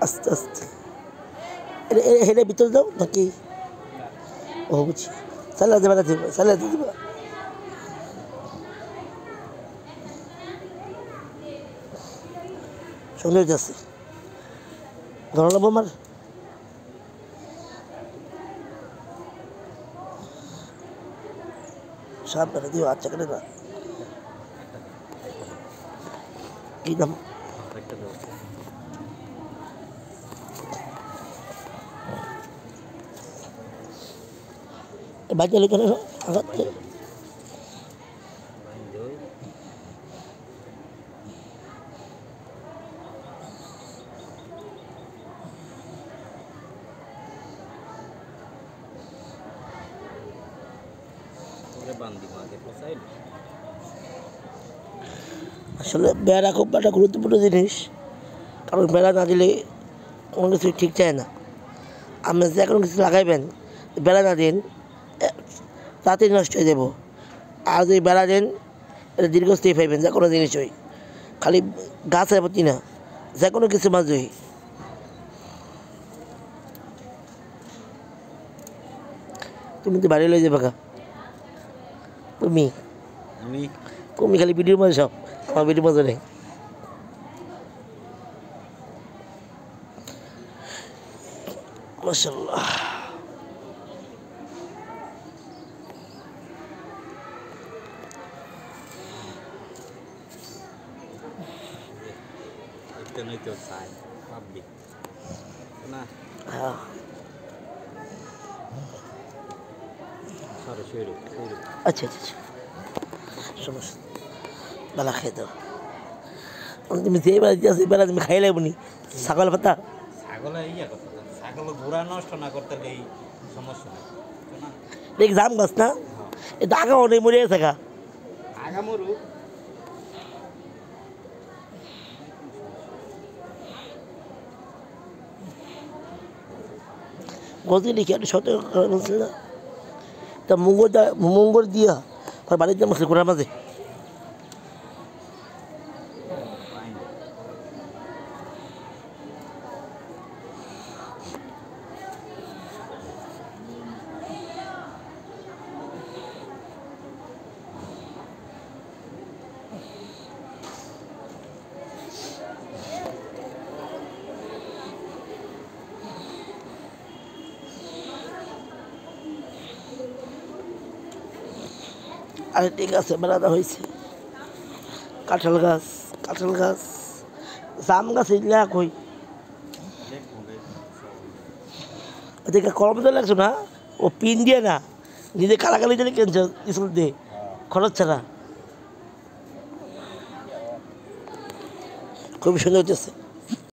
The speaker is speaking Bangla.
আস্তে আস্তে হেলে ভিতরে দাও নাকি ও বুঝছি চালা দেবে না দেবে চালা দেবে সুন্দর যাচ্ছে ধরো আমার সাবধানে দিও আচ্ছা কেটে না কি দাম বাচ্চা লিখে আঘাতে আসলে বেড়া খুব একটা গুরুত্বপূর্ণ জিনিস কারণ বেড়া না দিলে কোনো কিছু ঠিক চায় না আপনি যে কোনো কিছু লাগাইবেন বেড়া না দিন তাড়াতাড়ি নষ্ট হয়ে যাব আর যদি বেড়া দেন এটা দীর্ঘস্থায়ী পাইবেন যে কোনো জিনিসই খালি গাছের প্রতি না যে কোনো কিছু মাঝেই তুমি তো বাড়ি লয়ে যাবে কা তুমি তুমি খালি ভিডিওর মধ্যে সব আমার ভিডিওর মধ্যে নেই মাশাআল্লাহ আচ্ছা আচ্ছা সমস্যা বেলা খেয়ে দাও তুমি যে বেলা দিয়েছো এই বেলা তুমি খাই লাগবো নি ছাগল পাতা ছাগল ঘোরা নষ্ট না করতে এই সমস্যা দেখ জাম গাছ না এটা আগা অনেক মরে গেছে গা আগা মরু গতি লিখে একটা সতর্ক করা বলছিল না তা মুঙ্গর দিয়া আর বাড়িতে মশলা করার মাঝে আরে ঠিক আছে বেড়াতে হয়েছে কাঁঠাল গাছ জাম গাছ এগুলা কই ওদেরকে কলম তো লাগছো না ও পিন দিয়ে না নিজে কালাকালি দিয়ে কিনছো স্কুল দিয়ে খরচ ছাড়া খুবই সুন্দর হচ্ছে